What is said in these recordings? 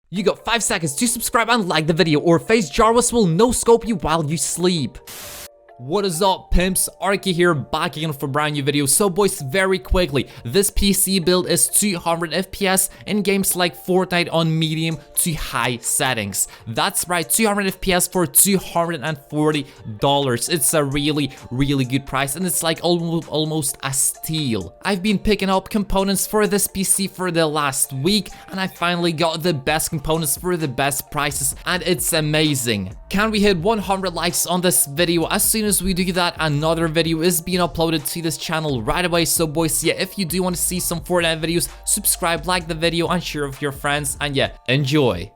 You got 5 seconds to subscribe and like the video, or face Jarvis will no-scope you while you sleep. What is up, pimps? Archyy here, back again for a brand new video. So boys, very quickly, this PC build is 200 FPS in games like Fortnite on medium to high settings. That's right, 200 FPS for $240. It's a really good price, and it's like almost a steal. I've been picking up components for this PC for the last week, and I finally got the best components for the best prices, and it's amazing. Can we hit 100 likes on this video? As soon as we do that, another video is being uploaded to this channel right away. So boys, yeah, if you do want to see some Fortnite videos, subscribe, like the video, and share with your friends, and yeah, enjoy.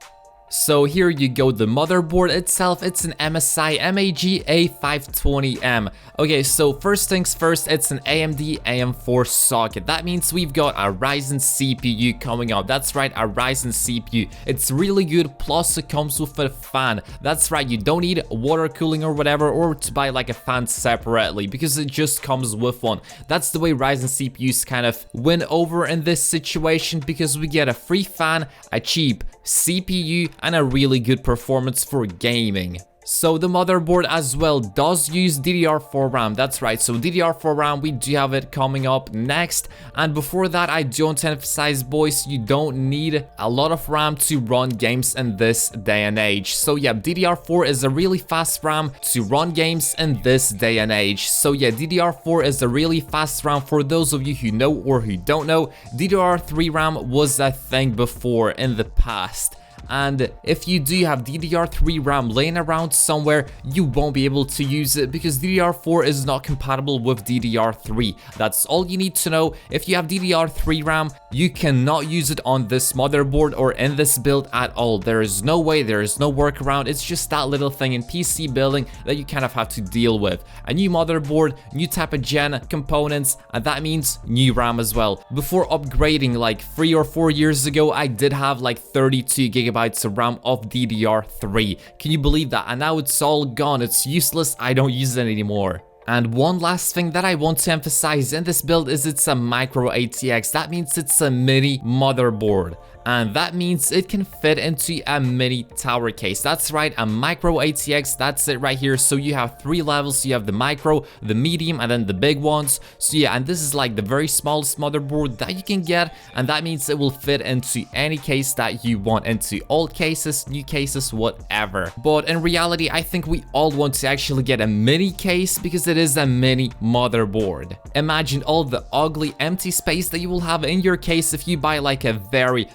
So here you go, the motherboard itself, it's an MSI MAG A520M. Okay, so first things first, it's an AMD AM4 socket. That means we've got a Ryzen CPU coming up. That's right, a Ryzen CPU. It's really good, plus it comes with a fan. That's right, you don't need water cooling or whatever, or to buy like a fan separately, because it just comes with one. That's the way Ryzen CPUs kind of win over in this situation, because we get a free fan, a cheap CPU, and a really good performance for gaming. So the motherboard as well does use DDR4 RAM. That's right, so DDR4 RAM, we do have it coming up next. And before that, I do want to emphasize, boys, you don't need a lot of RAM to run games in this day and age. So yeah, DDR4 is a really fast RAM to run games in this day and age. So yeah, DDR4 is a really fast RAM. For those of you who know or who don't know, DDR3 RAM was a thing before in the past. And if you do have DDR3 RAM laying around somewhere, you won't be able to use it because DDR4 is not compatible with DDR3. That's all you need to know. If you have DDR3 RAM, you cannot use it on this motherboard or in this build at all. There is no way, there is no workaround. It's just that little thing in PC building that you kind of have to deal with. A new motherboard, new type of gen components, and that means new RAM as well. Before upgrading like 3 or 4 years ago, I did have like 32 gigabytes of RAM of DDR3. Can you believe that? And now it's all gone. It's useless. I don't use it anymore. And one last thing that I want to emphasize in this build is it's a micro ATX. That means it's a mini motherboard. And that means it can fit into a mini tower case. That's right, a micro ATX, that's it right here. So you have 3 levels. You have the micro, the medium, and then the big ones. So yeah, and this is like the very smallest motherboard that you can get, and that means it will fit into any case that you want, into old cases, new cases, whatever. But in reality, I think we all want to actually get a mini case because it is a mini motherboard. Imagine all the ugly empty space that you will have in your case if you buy like a very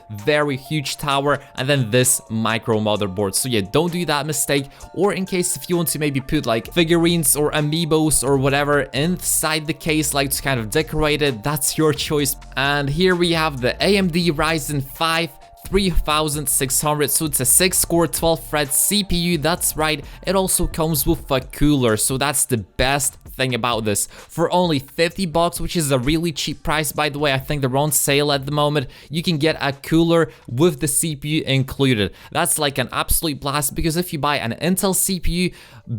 huge tower and then this micro motherboard. So yeah, don't do that mistake. Or in case if you want to maybe put like figurines or amiibos or whatever inside the case, like to kind of decorate it, that's your choice. And here we have the AMD Ryzen 5 3600, so it's a 6-core 12-thread CPU. That's right, it also comes with a cooler, so that's the best thing about this. For only 50 bucks, which is a really cheap price, by the way, I think they're on sale at the moment, you can get a cooler with the CPU included. That's like an absolute blast, because if you buy an Intel CPU,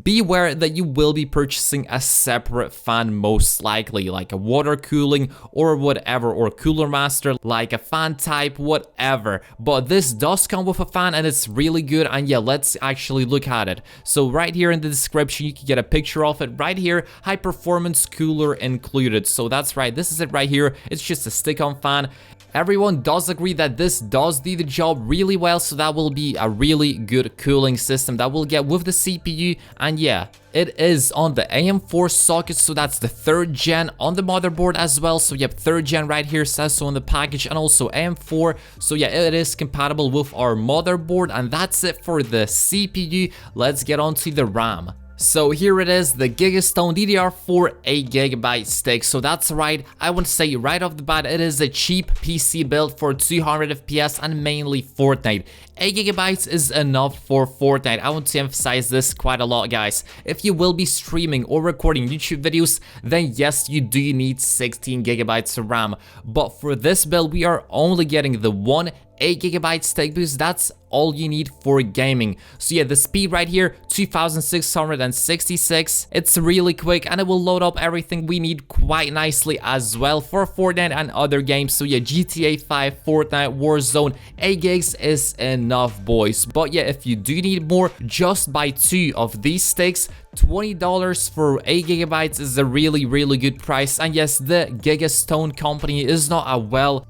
beware that you will be purchasing a separate fan, most likely, like a water cooling or whatever, or cooler master, like a fan type, whatever. But this does come with a fan, and it's really good. And yeah, let's actually look at it. So right here in the description, you can get a picture of it right here. High performance cooler included. So that's right, this is it right here. It's just a stick-on fan. Everyone does agree that this does do the job really well, so that will be a really good cooling system that we'll get with the CPU. And yeah, it is on the AM4 socket, so that's the 3rd gen on the motherboard as well. So yep, 3rd gen right here says so on the package, and also AM4. So yeah, it is compatible with our motherboard, and that's it for the CPU. Let's get on to the RAM. So here it is, the Gigastone DDR4 8GB stick. So that's right, I want to say right off the bat, it is a cheap PC build for 200 FPS and mainly Fortnite. 8GB is enough for Fortnite. I want to emphasize this quite a lot, guys. If you will be streaming or recording YouTube videos, then yes, you do need 16GB of RAM. But for this build, we are only getting the one 8GB stick, because that's all you need for gaming. So yeah, the speed right here, 2666. It's really quick and it will load up everything we need quite nicely as well for Fortnite and other games. So yeah, GTA 5, Fortnite, Warzone, 8 gigs is enough, boys. But yeah, if you do need more, just buy 2 of these sticks. $20 for 8 gigabytes is a really good price. And yes, the Gigastone company is not a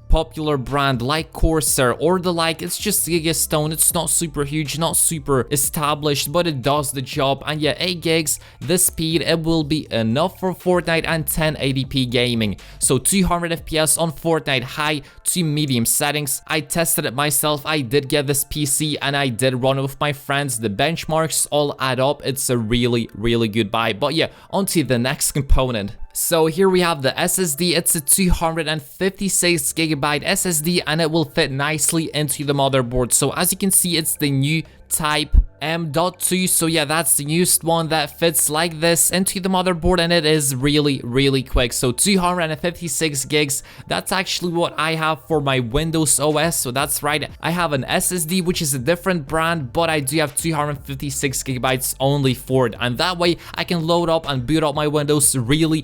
popular brand like Corsair or the like. It's just Gigastone. It's not super huge, not super established, but it does the job. And yeah, 8 gigs, the speed, it will be enough for Fortnite and 1080p gaming. So 200 FPS on Fortnite high to medium settings. I tested it myself. I did get this PC and I did run it with my friends. The benchmarks all add up. It's a really good buy. But yeah, on to the next component. So here we have the SSD. It's a 256 gigabyte SSD and it will fit nicely into the motherboard. So as you can see, it's the new Type M.2. So yeah, that's the newest one that fits like this into the motherboard, and it is really quick. So 256 gigs, that's actually what I have for my Windows OS. So that's right, I have an SSD which is a different brand, but I do have 256 gigabytes only for it, and that way I can load up and boot up my Windows really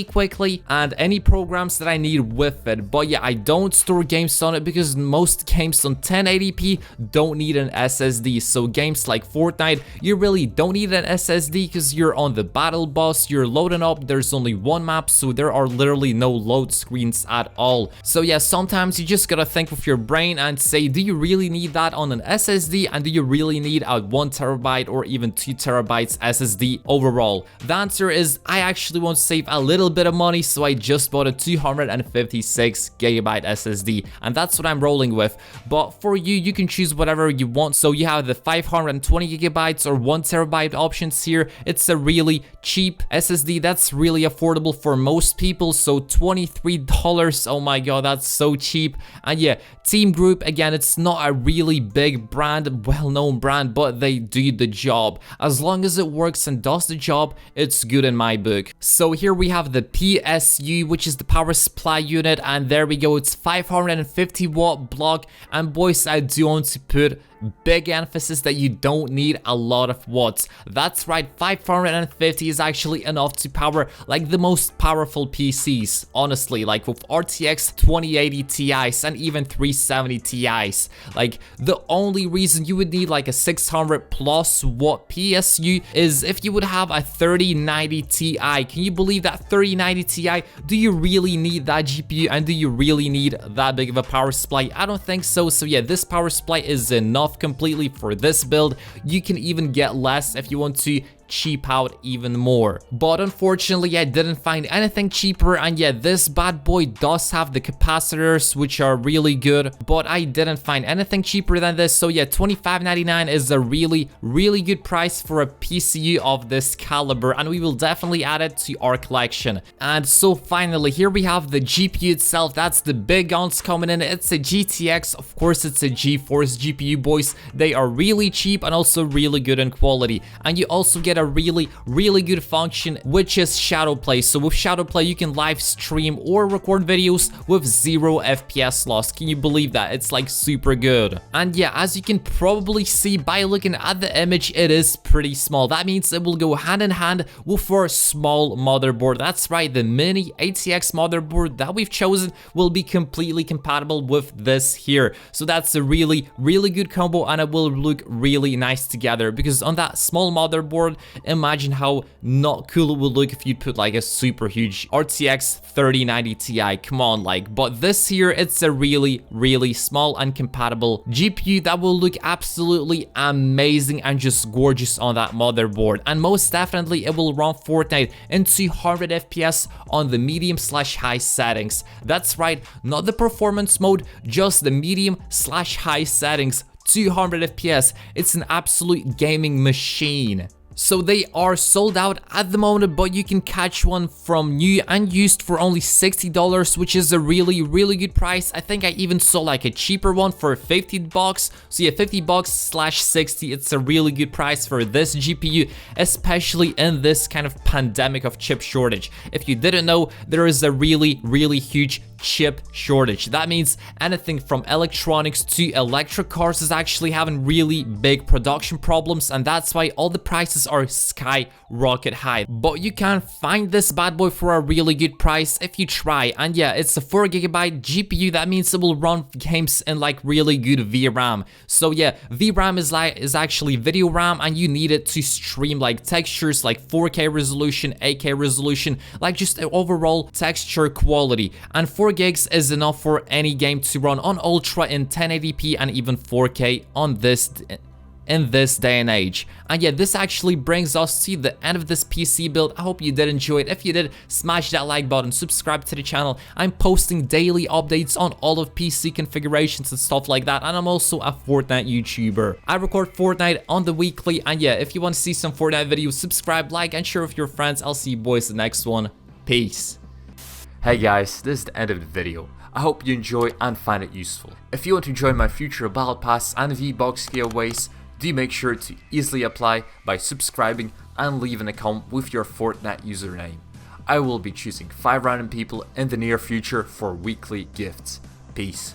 quickly and any programs that I need with it. But yeah, I don't store games on it because most games on 1080p don't need an SSD. So games like Fortnite, you really don't need an SSD because you're on the battle bus, you're loading up, there's only one map, so there are literally no load screens at all. So yeah, sometimes you just gotta think with your brain and say, do you really need that on an SSD, and do you really need a 1 terabyte or even 2 terabytes SSD overall? The answer is I actually want to save a little bit of money, so I just bought a 256 gigabyte SSD, and that's what I'm rolling with. But for you, you can choose whatever you want. So you have the 520 gigabytes or 1 terabyte options here. It's a really cheap SSD that's really affordable for most people. So $23, oh my god, that's so cheap. And yeah, Team Group, again, it's not a really big brand, well-known brand, but they do the job. As long as it works and does the job, it's good in my book. So here we have the PSU, which is the power supply unit, and there we go, it's 550 watt block. And boys, I do want to put big emphasis that you don't need a lot of watts. That's right, 550 is actually enough to power like the most powerful PCs, honestly, like with RTX 2080 Ti's and even 370 Ti's. Like the only reason you would need like a 600 plus watt PSU is if you would have a 3090 Ti. Can you believe that 3090 Ti? Do you really need that GPU, and do you really need that big of a power supply? I don't think so. So yeah, this power supply is enough completely for this build. You can even get less if you want to cheap out even more, but unfortunately I didn't find anything cheaper. And yeah, this bad boy does have the capacitors, which are really good, but I didn't find anything cheaper than this. So yeah, $25.99 is a really good price for a PCU of this caliber, and we will definitely add it to our collection. And so finally, here we have the GPU itself. That's the big guns coming in. It's a GTX, of course it's a GeForce GPU, boys. They are really cheap and also really good in quality, and you also get a really good function, which is shadow play. So with shadow play, you can live stream or record videos with 0 FPS loss. Can you believe that? It's like super good. And yeah, as you can probably see by looking at the image, it is pretty small. That means it will go hand in hand with our small motherboard. That's right, the mini ATX motherboard that we've chosen will be completely compatible with this here. So that's a really good combo, and it will look really nice together, because on that small motherboard, imagine how not cool it would look if you'd put like a super huge RTX 3090 Ti. Come on, like, but this here, it's a really small and compatible GPU that will look absolutely amazing and just gorgeous on that motherboard. And most definitely it will run Fortnite in 200 FPS on the medium/high settings. That's right, not the performance mode, just the medium/high settings. 200 FPS, it's an absolute gaming machine. So they are sold out at the moment, but you can catch one from new and used for only $60, which is a really good price. I think I even saw like a cheaper one for $50. So yeah, $50/60. It's a really good price for this GPU, especially in this kind of pandemic of chip shortage. If you didn't know, there is a really huge chip shortage. That means anything from electronics to electric cars is actually having really big production problems, and that's why all the prices are skyrocket high. But you can find this bad boy for a really good price if you try. And yeah, it's a 4GB GPU. That means it will run games in like really good VRAM. So yeah, VRAM is actually video RAM, and you need it to stream like textures, like 4K resolution, 8K resolution, like just overall texture quality. And 4 gigs is enough for any game to run on ultra in 1080p and even 4K on this in this day and age. And yeah, this actually brings us to the end of this PC build. I hope you did enjoy it. If you did, smash that like button, subscribe to the channel. I'm posting daily updates on all of PC configurations and stuff like that, and I'm also a Fortnite YouTuber. I record Fortnite on the weekly, and yeah, if you want to see some Fortnite videos, subscribe, like, and share with your friends. I'll see you boys in the next one. Peace. Hey guys, this is the end of the video. I hope you enjoy and find it useful. If you want to join my future Battle Pass and V-Bucks giveaways, do make sure to easily apply by subscribing and leaving a comment with your Fortnite username. I will be choosing 5 random people in the near future for weekly gifts. Peace.